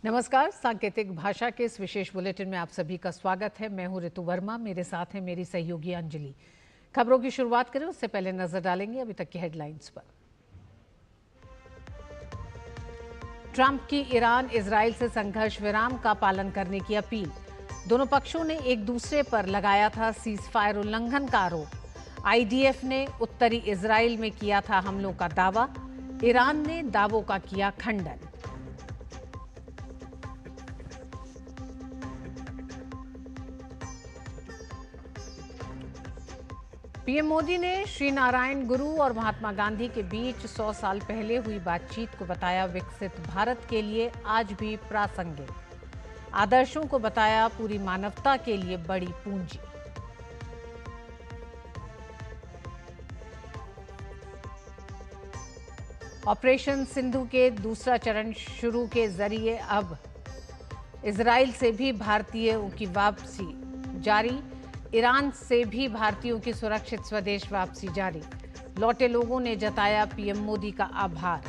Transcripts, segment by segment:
नमस्कार। सांकेतिक भाषा के इस विशेष बुलेटिन में आप सभी का स्वागत है। मैं हूं ऋतु वर्मा, मेरे साथ है मेरी सहयोगी अंजलि। खबरों की शुरुआत करें उससे पहले नजर डालेंगे अभी तक की हेडलाइंस पर। ट्रंप की ईरान इजराइल से संघर्ष विराम का पालन करने की अपील। दोनों पक्षों ने एक दूसरे पर लगाया था सीज फायर उल्लंघन का आरोप। आईडीएफ ने उत्तरी इजराइल में किया था हमलों का दावा। ईरान ने दावों का किया खंडन। पीएम मोदी ने श्री नारायण गुरु और महात्मा गांधी के बीच 100 साल पहले हुई बातचीत को बताया विकसित भारत के लिए आज भी प्रासंगिक। आदर्शों को बताया पूरी मानवता के लिए बड़ी पूंजी। ऑपरेशन सिंधु के दूसरा चरण शुरू के जरिए अब इजराइल से भी भारतीयों की वापसी जारी। ईरान से भी भारतीयों की सुरक्षित स्वदेश वापसी जारी। लौटे लोगों ने जताया पीएम मोदी का आभार।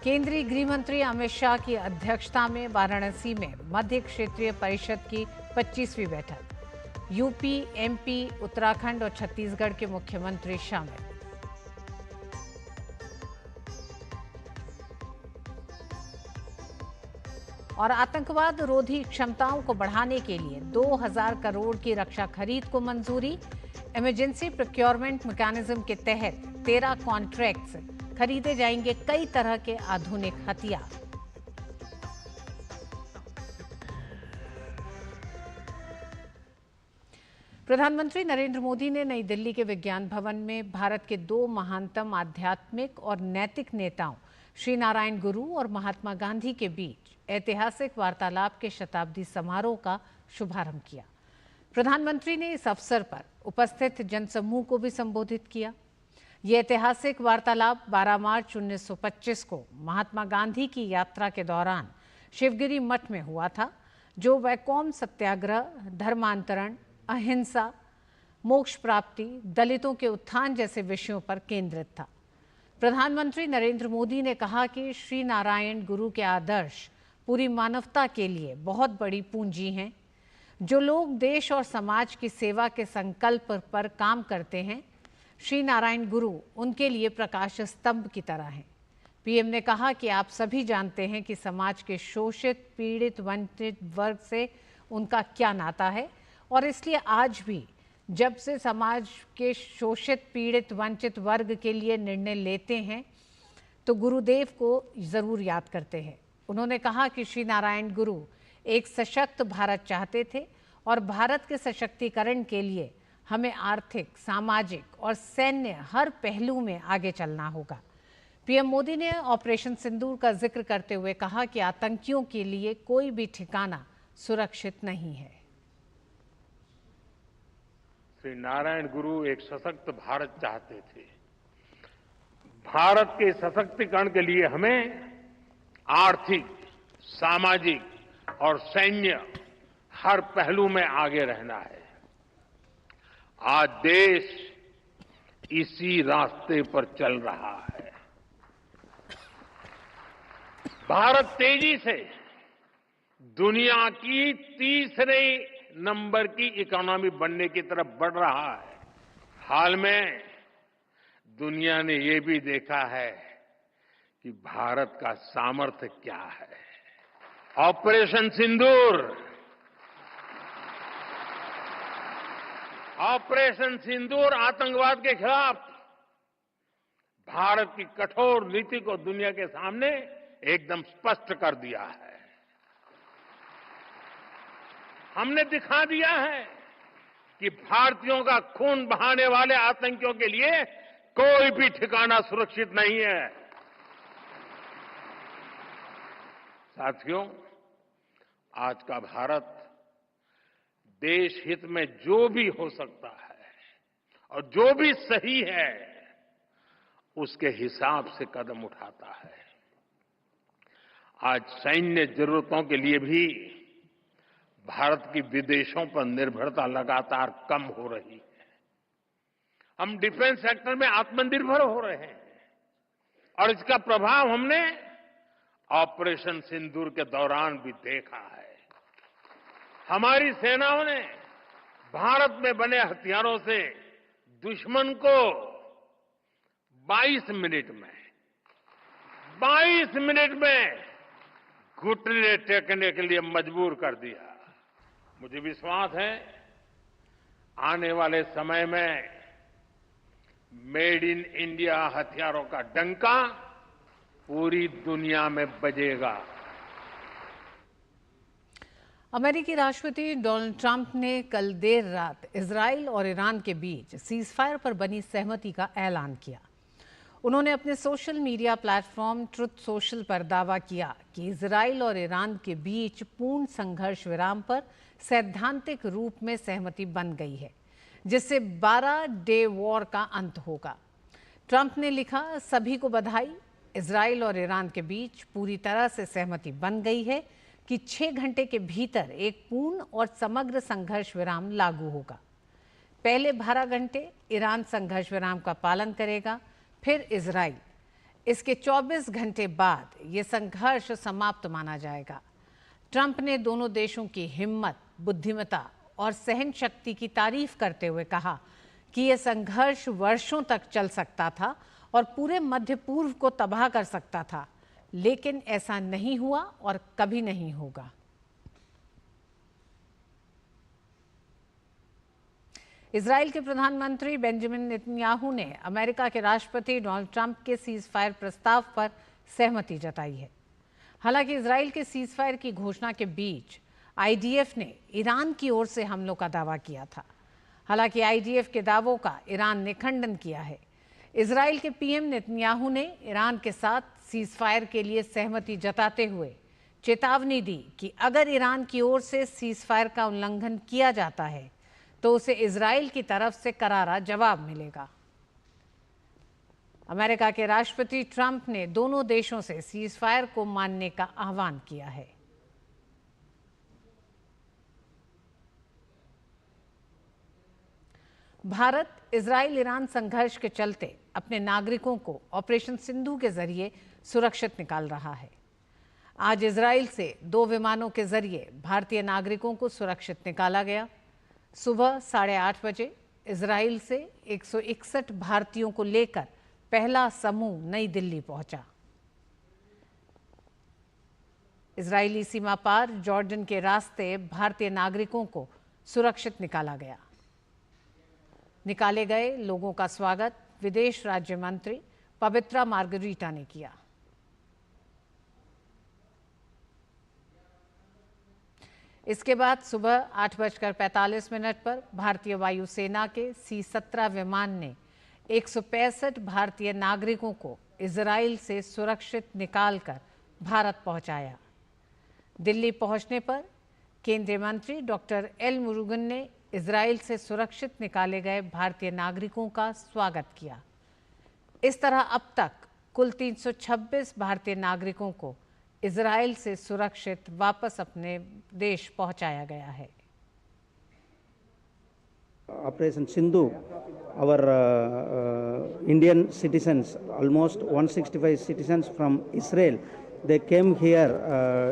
केंद्रीय गृह मंत्री अमित शाह की अध्यक्षता में वाराणसी में मध्य क्षेत्रीय परिषद की 25वीं बैठक। यूपी, एमपी, उत्तराखंड और छत्तीसगढ़ के मुख्यमंत्री शामिल। और आतंकवाद रोधी क्षमताओं को बढ़ाने के लिए 2000 करोड़ की रक्षा खरीद को मंजूरी। इमरजेंसी प्रोक्योरमेंट मैकेनिज्म के तहत 13 कॉन्ट्रैक्ट्स खरीदे जाएंगे कई तरह के आधुनिक हथियार। प्रधानमंत्री नरेंद्र मोदी ने नई दिल्ली के विज्ञान भवन में भारत के दो महानतम आध्यात्मिक और नैतिक नेताओं श्री नारायण गुरु और महात्मा गांधी के बीच ऐतिहासिक वार्तालाप के शताब्दी समारोह का शुभारंभ किया। प्रधानमंत्री ने इस अवसर पर उपस्थित जनसमूह को भी संबोधित किया। ये ऐतिहासिक वार्तालाप 12 मार्च 1925 को महात्मा गांधी की यात्रा के दौरान शिवगिरी मठ में हुआ था, जो वैकोम सत्याग्रह, धर्मांतरण, अहिंसा, मोक्ष प्राप्ति, दलितों के उत्थान जैसे विषयों पर केंद्रित था। प्रधानमंत्री नरेंद्र मोदी ने कहा कि श्री नारायण गुरु के आदर्श पूरी मानवता के लिए बहुत बड़ी पूंजी हैं। जो लोग देश और समाज की सेवा के संकल्प पर काम करते हैं, श्री नारायण गुरु उनके लिए प्रकाश स्तंभ की तरह हैं। पीएम ने कहा कि आप सभी जानते हैं कि समाज के शोषित, पीड़ित, वंचित वर्ग से उनका क्या नाता है, और इसलिए आज भी जब से समाज के शोषित, पीड़ित, वंचित वर्ग के लिए निर्णय लेते हैं तो गुरुदेव को जरूर याद करते हैं। उन्होंने कहा कि श्री नारायण गुरु एक सशक्त भारत चाहते थे और भारत के सशक्तिकरण के लिए हमें आर्थिक, सामाजिक और सैन्य हर पहलू में आगे चलना होगा। पीएम मोदी ने ऑपरेशन सिंदूर का जिक्र करते हुए कहा कि आतंकियों के लिए कोई भी ठिकाना सुरक्षित नहीं है। श्री नारायण गुरु एक सशक्त भारत चाहते थे। भारत के सशक्तिकरण के लिए हमें आर्थिक, सामाजिक और सैन्य हर पहलू में आगे रहना है। आज देश इसी रास्ते पर चल रहा है। भारत तेजी से दुनिया की तीसरे नंबर की इकोनॉमी बनने की तरफ बढ़ रहा है। हाल में दुनिया ने ये भी देखा है कि भारत का सामर्थ्य क्या है। ऑपरेशन सिंदूर आतंकवाद के खिलाफ भारत की कठोर नीति को दुनिया के सामने एकदम स्पष्ट कर दिया है। हमने दिखा दिया है कि भारतीयों का खून बहाने वाले आतंकियों के लिए कोई भी ठिकाना सुरक्षित नहीं है। साथियों, आज का भारत देश हित में जो भी हो सकता है और जो भी सही है उसके हिसाब से कदम उठाता है। आज सैन्य जरूरतों के लिए भी भारत की विदेशों पर निर्भरता लगातार कम हो रही है। हम डिफेंस सेक्टर में आत्मनिर्भर हो रहे हैं और इसका प्रभाव हमने ऑपरेशन सिंदूर के दौरान भी देखा है। हमारी सेनाओं ने भारत में बने हथियारों से दुश्मन को 22 मिनट में घुटने टेकने के लिए मजबूर कर दिया। मुझे विश्वास है आने वाले समय में मेड इन इंडिया हथियारों का डंका पूरी दुनिया में बजेगा। अमेरिकी राष्ट्रपति डोनाल्ड ट्रंप ने कल देर रात इजराइल और ईरान के बीच सीजफायर पर बनी सहमति का ऐलान किया। उन्होंने अपने social media platform truth social पर दावा किया कि इजराइल और ईरान के बीच पूर्ण संघर्ष विराम पर सैद्धांतिक रूप में सहमति बन गई है, जिससे 12 डे वॉर का अंत होगा। ट्रंप ने लिखा, सभी को बधाई, इजराइल और ईरान के बीच पूरी तरह से सहमति बन गई है कि 6 घंटे के भीतर एक पूर्ण और समग्र संघर्ष विराम लागू होगा। पहले 12 घंटे ईरान संघर्ष विराम का पालन करेगा, फिर इजराइल। इसके 24 घंटे बाद ये संघर्ष समाप्त माना जाएगा। ट्रंप ने दोनों देशों की हिम्मत, बुद्धिमत्ता और सहन शक्ति की तारीफ करते हुए कहा कि यह संघर्ष वर्षों तक चल सकता था और पूरे मध्य पूर्व को तबाह कर सकता था, लेकिन ऐसा नहीं हुआ और कभी नहीं होगा। इजराइल के प्रधानमंत्री बेंजामिन नेतन्याहू ने अमेरिका के राष्ट्रपति डोनाल्ड ट्रंप के सीजफायर प्रस्ताव पर सहमति जताई है। हालांकि इजराइल के सीजफायर की घोषणा के बीच आईडीएफ ने ईरान की ओर से हमलों का दावा किया था। हालांकि आईडीएफ के दावों का ईरान ने खंडन किया है। इजराइल के पीएम नेतन्याहू ने ईरान के साथ सीजफायर के लिए सहमति जताते हुए चेतावनी दी कि अगर ईरान की ओर से सीजफायर का उल्लंघन किया जाता है तो उसे इजराइल की तरफ से करारा जवाब मिलेगा। अमेरिका के राष्ट्रपति ट्रंप ने दोनों देशों से सीजफायर को मानने का आह्वान किया है। भारत इजराइल ईरान संघर्ष के चलते अपने नागरिकों को ऑपरेशन सिंधु के जरिए सुरक्षित निकाल रहा है। आज इजराइल से 2 विमानों के जरिए भारतीय नागरिकों को सुरक्षित निकाला गया। सुबह 8:30 बजे इजराइल से 161 भारतीयों को लेकर पहला समूह नई दिल्ली पहुंचा। इजरायली सीमा पार जॉर्डन के रास्ते भारतीय नागरिकों को सुरक्षित निकाला गया। निकाले गए लोगों का स्वागत विदेश राज्य मंत्री पवित्रा मार्गरीटा ने किया। इसके बाद सुबह 8:45 पर भारतीय वायुसेना के C-17 विमान ने 165 भारतीय नागरिकों को इजराइल से सुरक्षित निकालकर भारत पहुंचाया। दिल्ली पहुंचने पर केंद्रीय मंत्री डॉक्टर एल मुरुगन ने इजराइल से सुरक्षित निकाले गए भारतीय नागरिकों का स्वागत किया। इस तरह अब तक कुल 326 भारतीय नागरिकों को इजराइल से सुरक्षित वापस अपने देश पहुंचाया गया है। Operation Sindhu, our Indian citizens, almost 165 citizens from Israel, they came here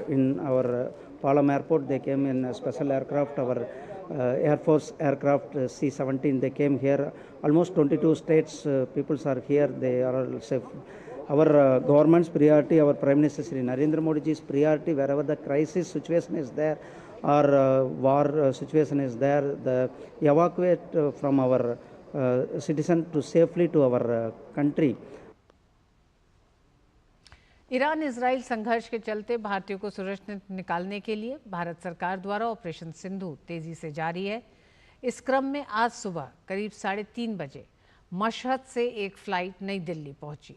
in our Palam airport. They came in a special aircraft, our Air Force aircraft C-17. They came here. Almost 22 states peoples are here. They are all safe. Our government's priority, our Prime Minister Shri Narendra Modi ji's priority, wherever the crisis situation is there or war situation is there, the evacuate from our citizen to safely to our country. Iran Israel संघर्ष के चलते भारतीयों को सुरक्षित निकालने के लिए भारत सरकार द्वारा ऑपरेशन सिंधु तेजी से जारी है। इस क्रम में आज सुबह करीब 3:30 बजे मशहद से एक फ्लाइट नई दिल्ली पहुंची।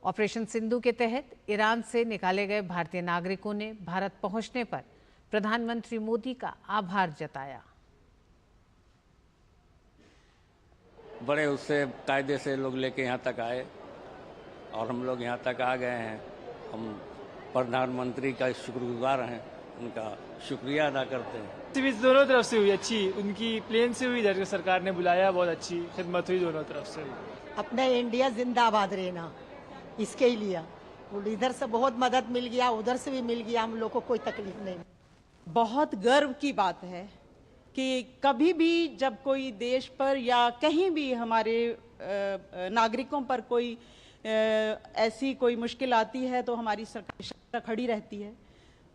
ऑपरेशन सिंधु के तहत ईरान से निकाले गए भारतीय नागरिकों ने भारत पहुंचने पर प्रधानमंत्री मोदी का आभार जताया। बड़े उससे कायदे से लोग लेके यहाँ तक आए और हम लोग यहाँ तक आ गए हैं हम प्रधानमंत्री का शुक्रगुजार हैं, उनका शुक्रिया अदा करते हैं। सर्विस दोनों तरफ से हुई अच्छी, उनकी प्लेन से हुई, इधर सरकार ने बुलाया, बहुत अच्छी खिदमत हुई दोनों तरफ से। अपना इंडिया जिंदाबाद रहना, इसके ही लिए इधर से बहुत मदद मिल गया, उधर से भी मिल गया, हम लोग को कोई तकलीफ नहीं। बहुत गर्व की बात है कि कभी भी जब कोई देश पर या कहीं भी हमारे नागरिकों पर कोई ऐसी कोई मुश्किल आती है तो हमारी सरकार खड़ी रहती है,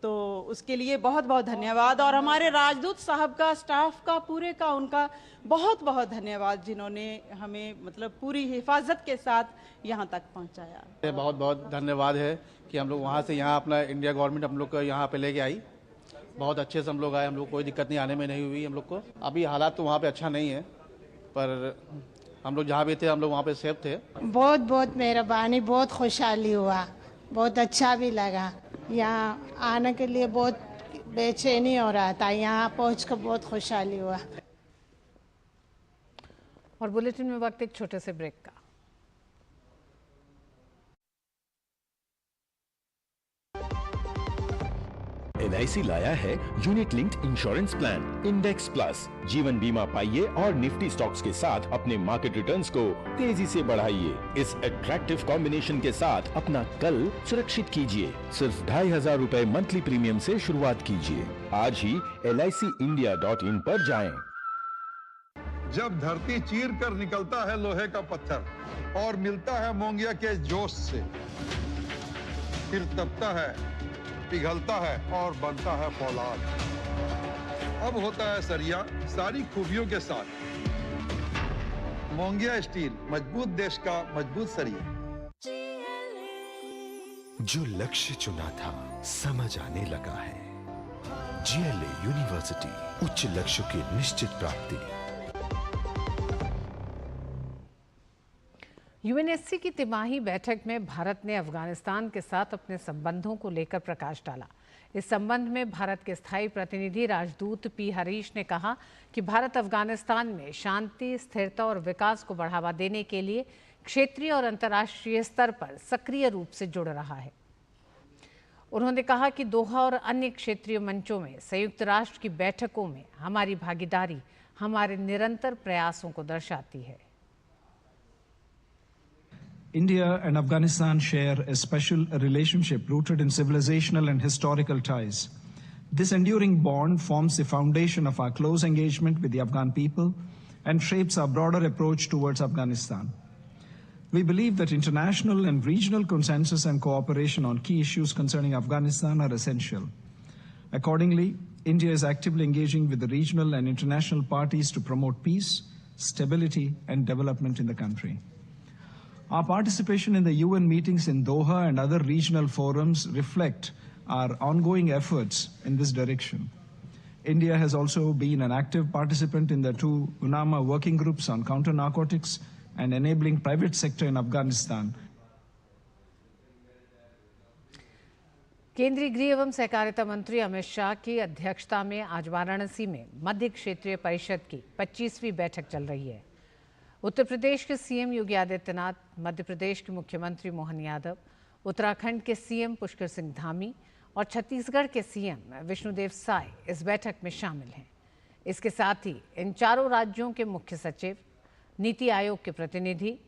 तो उसके लिए बहुत बहुत धन्यवाद। और हमारे राजदूत साहब का, स्टाफ का, पूरे का, उनका बहुत बहुत धन्यवाद, जिन्होंने हमें मतलब पूरी हिफाजत के साथ यहाँ तक पहुँचाया। बहुत बहुत धन्यवाद है कि हम लोग वहाँ से यहाँ अपना इंडिया गवर्नमेंट हम लोग को यहाँ पे लेके आई। बहुत अच्छे से हम लोग आए, हम लोग कोई दिक्कत नहीं आने में नहीं हुई हम लोग को। अभी हालात तो वहाँ पे अच्छा नहीं है, पर हम लोग जहाँ भी थे हम लोग वहाँ पे सेफ थे। बहुत बहुत मेहरबानी, बहुत खुशहाली हुआ, बहुत अच्छा भी लगा। यहाँ आने के लिए बहुत बेचैनी हो रहा था, यहाँ पहुँच कर बहुत खुशहाली हुआ। और बुलेटिन में वक्त एक छोटे से ब्रेक का। LIC लाया है unit linked insurance plan index plus. जीवन बीमा पाइए और निफ्टी स्टॉक्स के साथ अपने मार्केट रिटर्न्स को तेजी से बढ़ाइए। इस अट्रैक्टिव कॉम्बिनेशन के साथ अपना कल सुरक्षित कीजिए। सिर्फ 2500 रुपए मंथली प्रीमियम से शुरुआत कीजिए। आज ही LICindia.in पर जाएं। जब धरती चीर कर निकलता है लोहे का पत्थर और मिलता है मोंगिया के जोश से, फिर तपता है, पिघलता है और बनता है फौलाद। अब होता है सरिया सारी खूबियों के साथ। मोंगिया स्टील, मजबूत देश का मजबूत सरिया। जो लक्ष्य चुना था समझ आने लगा है। GLA यूनिवर्सिटी, उच्च लक्ष्य की निश्चित प्राप्ति। UNSC की तिमाही बैठक में भारत ने अफगानिस्तान के साथ अपने संबंधों को लेकर प्रकाश डाला। इस संबंध में भारत के स्थायी प्रतिनिधि राजदूत P. हरीश ने कहा कि भारत अफगानिस्तान में शांति, स्थिरता और विकास को बढ़ावा देने के लिए क्षेत्रीय और अंतर्राष्ट्रीय स्तर पर सक्रिय रूप से जुड़ रहा है। उन्होंने कहा कि दोहा और अन्य क्षेत्रीय मंचों में संयुक्त राष्ट्र की बैठकों में हमारी भागीदारी हमारे निरंतर प्रयासों को दर्शाती है। India and Afghanistan share a special relationship rooted in civilizational and historical ties. This enduring bond forms the foundation of our close engagement with the Afghan people and shapes our broader approach towards Afghanistan. We believe that international and regional consensus and cooperation on key issues concerning Afghanistan are essential. Accordingly, India is actively engaging with the regional and international parties to promote peace, stability, and development in the country. Our participation in the UN meetings in Doha and other regional forums reflect our ongoing efforts in this direction. India has also been an active participant in the two UNAMA working groups on counter-narcotics and enabling private sector in Afghanistan. केंद्रीय गृह एवं सहकारिता मंत्री अमित शाह की अध्यक्षता में आज वाराणसी में मध्य क्षेत्रीय परिषद की 25वीं बैठक चल रही है। उत्तर प्रदेश के CM योगी आदित्यनाथ, मध्य प्रदेश के मुख्यमंत्री मोहन यादव, उत्तराखंड के CM पुष्कर सिंह धामी और छत्तीसगढ़ के CM विष्णुदेव साय इस बैठक में शामिल हैं। इसके साथ ही इन चारों राज्यों के मुख्य सचिव, नीति आयोग के प्रतिनिधि,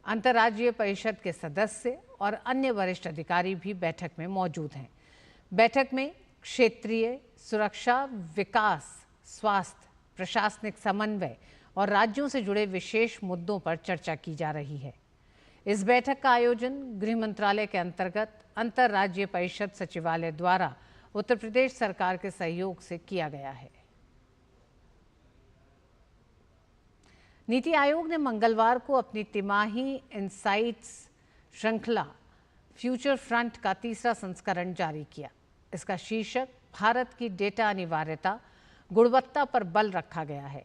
अंतर्राज्यीय परिषद के सदस्य और अन्य वरिष्ठ अधिकारी भी बैठक में मौजूद हैं। बैठक में क्षेत्रीय सुरक्षा, विकास, स्वास्थ्य, प्रशासनिक समन्वय और राज्यों से जुड़े विशेष मुद्दों पर चर्चा की जा रही है। इस बैठक का आयोजन गृह मंत्रालय के अंतर्गत अंतर्राज्यीय परिषद सचिवालय द्वारा उत्तर प्रदेश सरकार के सहयोग से किया गया है। नीति आयोग ने मंगलवार को अपनी तिमाही इनसाइट्स श्रृंखला फ्यूचर फ्रंट का तीसरा संस्करण जारी किया। इसका शीर्षक भारत की डेटा अनिवार्यता, गुणवत्ता पर बल रखा गया है।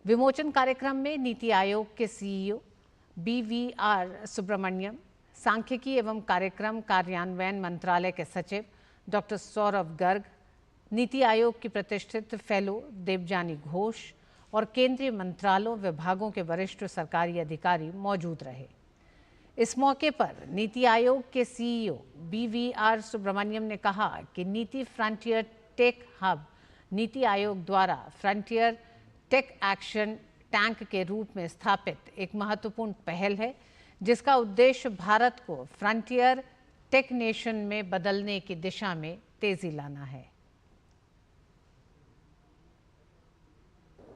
विमोचन कार्यक्रम में नीति आयोग के CEO BVR सुब्रमण्यम, सांख्यिकी एवं कार्यक्रम कार्यान्वयन मंत्रालय के सचिव डॉक्टर सौरभ गर्ग, नीति आयोग की प्रतिष्ठित फेलो देवजानी घोष और केंद्रीय मंत्रालयों, विभागों के वरिष्ठ सरकारी अधिकारी मौजूद रहे। इस मौके पर नीति आयोग के CEO BVR सुब्रमण्यम ने कहा कि नीति frontier tech hub NITI Aayog द्वारा फ्रंटियर टेक एक्शन टैंक के रूप में स्थापित एक महत्वपूर्ण पहल है, जिसका उद्देश्य भारत को फ्रंटियर टेक नेशन में बदलने की दिशा में तेजी लाना है।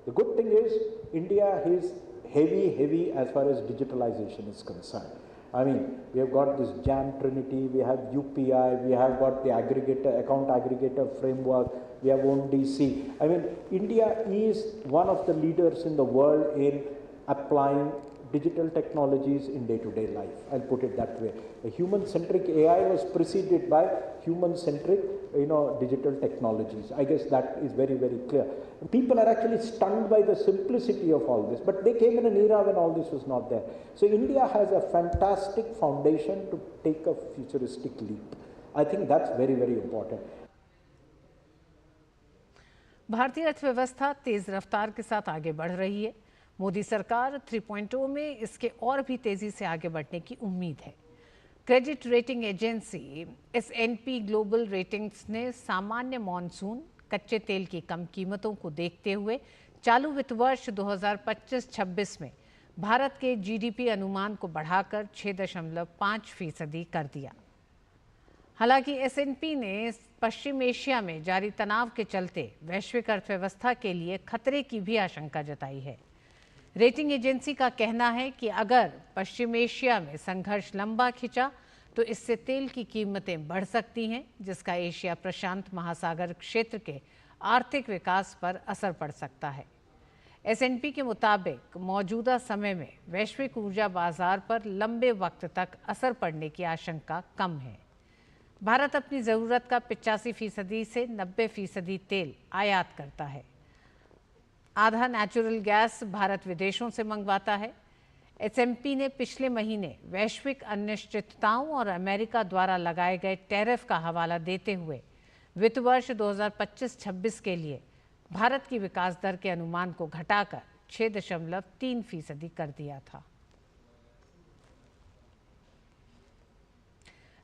The good thing is India is heavy as far as digitalization is concerned. I mean, we have got this JAM Trinity, we have UPI, we have got the account aggregator framework, we have ONDC. I mean, India is one of the leaders in the world in applying digital technologies in day-to-day life. I'll put it that way. A human-centric AI was preceded by human-centric, digital technologies. I guess that is very, very clear. And people are actually stunned by the simplicity of all this, but they came in an era when all this was not there. So India has a fantastic foundation to take a futuristic leap. I think that's very, very important. भारतीय अर्थव्यवस्था तेज रफ्तार के साथ आगे बढ़ रही है। मोदी सरकार 3.0 में इसके और भी तेजी से आगे बढ़ने की उम्मीद है। Credit rating agency S&P global ratings ने सामान्य मॉनसून, कच्चे तेल की कम कीमतों को देखते हुए चालू वित्त वर्ष 2025-26 में भारत के GDP अनुमान को बढ़ाकर 6.5% कर दिया। हालांकि S&P ने पश्चिम एशिया में जारी तनाव के चलते वैश्विक अर्थव्यवस्था के लिए खतरे की भी आशंका जताई है। रेटिंग एजेंसी का कहना है कि अगर पश्चिम एशिया में संघर्ष लंबा खिंचा तो इससे तेल की कीमतें बढ़ सकती हैं, जिसका एशिया प्रशांत महासागर क्षेत्र के आर्थिक विकास पर असर पड़ सकता है। S&P के मुताबिक मौजूदा समय में वैश्विक ऊर्जा बाजार पर लंबे वक्त तक असर पड़ने की आशंका कम है। भारत अपनी ज़रूरत का 85% से 90% तेल आयात करता है। आधा नेचुरल गैस भारत विदेशों से मंगवाता है। S&P ने पिछले महीने वैश्विक अनिश्चितताओं और अमेरिका द्वारा लगाए गए टैरिफ का हवाला देते हुए वित्त वर्ष 2025-26 के लिए भारत की विकास दर के अनुमान को घटाकर 6.3% कर दिया था।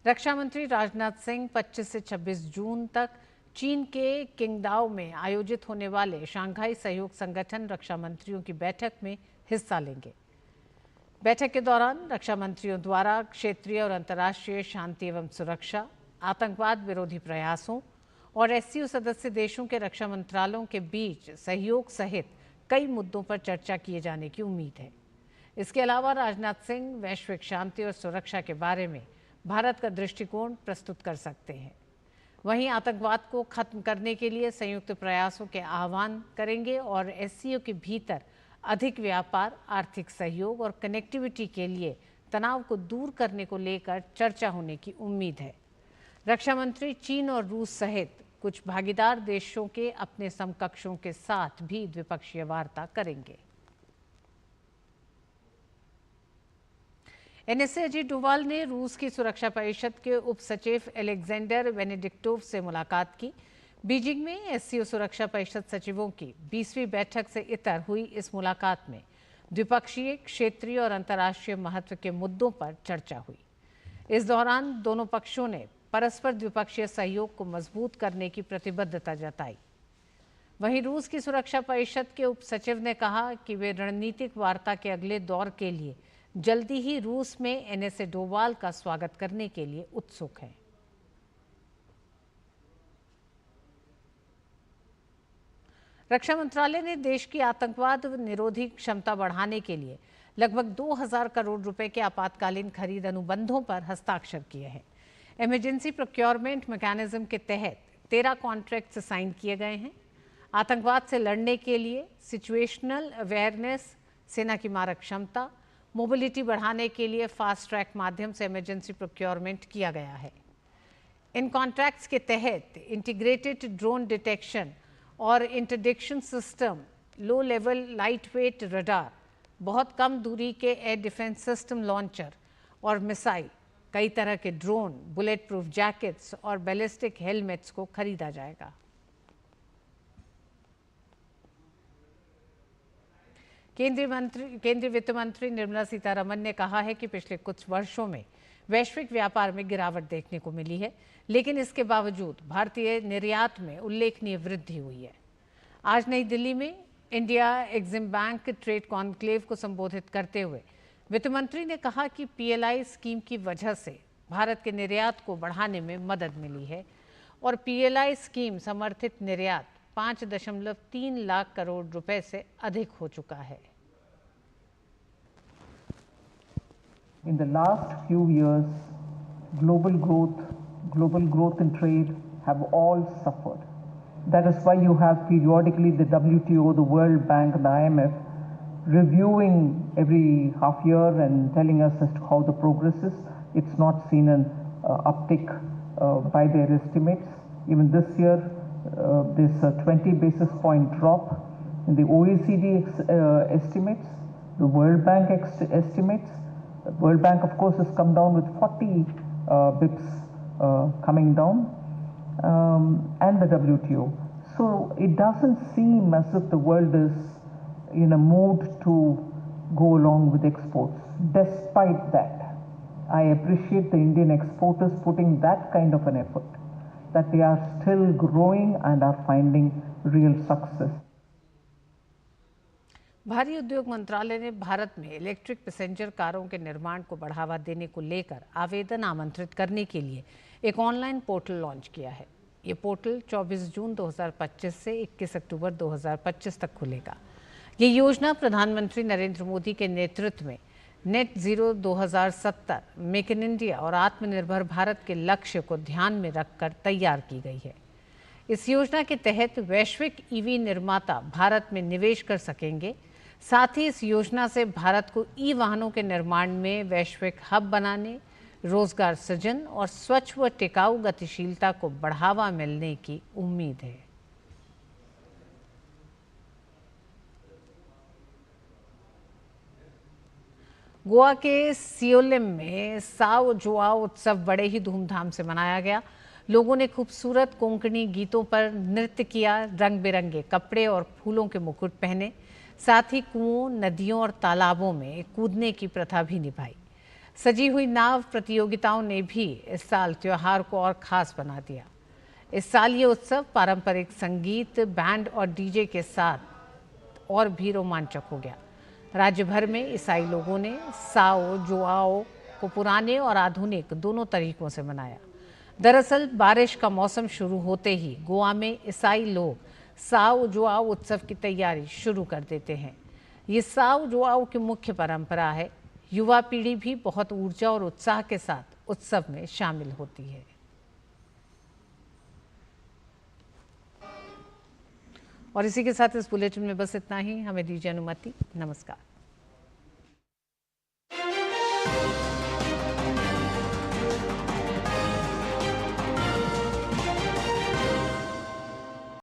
रक्षा मंत्री राजनाथ सिंह 25 से 26 जून तक चीन के किंगदाओ में आयोजित होने वाले शंघाई सहयोग संगठन रक्षा मंत्रियों की बैठक में हिस्सा लेंगे। बैठक के दौरान रक्षा मंत्रियों द्वारा क्षेत्रीय और अंतर्राष्ट्रीय शांति एवं सुरक्षा, आतंकवाद विरोधी प्रयासों और SCO सदस्य देशों के रक्षा मंत्रालयों के बीच सहयोग सहित कई मुद्दों पर चर्चा किए जाने की उम्मीद है। इसके अलावा राजनाथ सिंह वैश्विक शांति और सुरक्षा के बारे में भारत का दृष्टिकोण प्रस्तुत कर सकते हैं। वहीं आतंकवाद को खत्म करने के लिए संयुक्त प्रयासों के आह्वान करेंगे और SCO के भीतर अधिक व्यापार, आर्थिक सहयोग और कनेक्टिविटी के लिए तनाव को दूर करने को लेकर चर्चा होने की उम्मीद है। रक्षा मंत्री चीन और रूस सहित कुछ भागीदार देशों के अपने समकक्षों के साथ भी द्विपक्षीय वार्ता करेंगे। NSA अजीत डोवाल ने रूस की सुरक्षा परिषद के उप सचिव एलेक्जेंडर वेनेडिक्टोव से मुलाकात की। बीजिंग में SCO सुरक्षा परिषद सचिवों की 20वीं बैठक से इतर हुई इस मुलाकात में द्विपक्षीय, क्षेत्रीय और अंतर्राष्ट्रीय महत्व के मुद्दों पर चर्चा हुई। इस दौरान दोनों पक्षों ने परस्पर द्विपक्षीय सहयोग को मजबूत करने की प्रतिबद्धता जताई। वहीं रूस की सुरक्षा परिषद के उप सचिव ने कहा कि वे रणनीतिक वार्ता के अगले दौर के लिए जल्दी ही रूस में NSA डोवाल का स्वागत करने के लिए उत्सुक हैं। रक्षा मंत्रालय ने देश की आतंकवाद निरोधी क्षमता बढ़ाने के लिए लगभग 2000 करोड़ रुपए के आपातकालीन खरीद अनुबंधों पर हस्ताक्षर किए हैं। इमरजेंसी प्रोक्योरमेंट मैकेनिज्म के तहत 13 कॉन्ट्रैक्ट साइन किए गए हैं। आतंकवाद से लड़ने के लिए सिचुएशनल अवेयरनेस, सेना की मारक क्षमता, मोबिलिटी बढ़ाने के लिए फास्ट ट्रैक माध्यम से इमरजेंसी प्रोक्योरमेंट किया गया है। इन कॉन्ट्रैक्ट्स के तहत इंटीग्रेटेड ड्रोन डिटेक्शन और interdiction system, low level light weight radar, बहुत कम दूरी के एयर डिफेंस सिस्टम लॉन्चर और मिसाइल, कई तरह के ड्रोन, बुलेट प्रूफ जैकेट्स और बैलिस्टिक हेलमेट्स को खरीदा जाएगा। केंद्रीय वित्त मंत्री निर्मला सीतारमण ने कहा है कि पिछले कुछ वर्षों में वैश्विक व्यापार में गिरावट देखने को मिली है, लेकिन इसके बावजूद भारतीय निर्यात में उल्लेखनीय वृद्धि हुई है। आज नई दिल्ली में India EXIM bank trade conclave को संबोधित करते हुए वित्त मंत्री ने कहा कि पीएलआई स्कीम की वजह से भारत के निर्यात को बढ़ाने में मदद मिली है और पीएलआई स्कीम समर्थित निर्यात 5.3 लाख करोड़ रुपए से अधिक हो चुका है। In the last few years, global growth and trade have all suffered. That is why you have periodically the WTO, the World Bank, and the IMF reviewing every half year and telling us as to how the progress is. It's not seen an uptick by their estimates. Even this year, there's a 20 basis point drop in the OECD estimates, the World Bank estimates. The World Bank, of course, has come down with 40 bips coming down, and the WTO. So it doesn't seem as if the world is in a mood to go along with exports. Despite that, I appreciate the Indian exporters putting that kind of an effort, that they are still growing and are finding real success. भारी उद्योग मंत्रालय ने भारत में electric passenger कारों के निर्माण को बढ़ावा देने को लेकर आवेदन आमंत्रित करने के लिए एक ऑनलाइन पोर्टल लॉन्च किया है। ये पोर्टल 24 जून 2025 से 21 अक्टूबर 2025 तक खुलेगा। ये योजना प्रधानमंत्री नरेंद्र मोदी के नेतृत्व में net zero 2070, make in India और आत्मनिर्भर भारत के लक्ष्य को ध्यान में रखकर तैयार की गई है। इस योजना के तहत वैश्विक ईवी निर्माता भारत में निवेश कर सकेंगे। साथ ही इस योजना से भारत को ई वाहनों के निर्माण में वैश्विक हब बनाने, रोजगार सृजन और स्वच्छ व टिकाऊ गतिशीलता को बढ़ावा मिलने की उम्मीद है। गोवा के सियोलिम में साओ जोआओ उत्सव बड़े ही धूमधाम से मनाया गया। लोगों ने खूबसूरत कोंकणी गीतों पर नृत्य किया, रंग बिरंगे कपड़े और फूलों के मुकुट पहने, साथ ही कुओं, नदियों और तालाबों में कूदने की प्रथा भी निभाई। सजी हुई नाव प्रतियोगिताओं ने भी इस साल त्योहार को और खास बना दिया। इस साल ये उत्सव पारंपरिक संगीत, बैंड और डीजे के साथ और भी रोमांचक हो गया। राज्य भर में ईसाई लोगों ने साओ जोआओ को पुराने और आधुनिक दोनों तरीकों से मनाया। दरअसल बारिश का मौसम शुरू होते ही गोवा में ईसाई लोग साओ जोआओ उत्सव की तैयारी शुरू कर देते हैं। ये साओ जोआओ की मुख्य परंपरा है। युवा पीढ़ी भी बहुत ऊर्जा और उत्साह के साथ उत्सव में शामिल होती है। और इसी के साथ इस बुलेटिन में बस इतना ही। हमें दीजिए अनुमति। नमस्कार।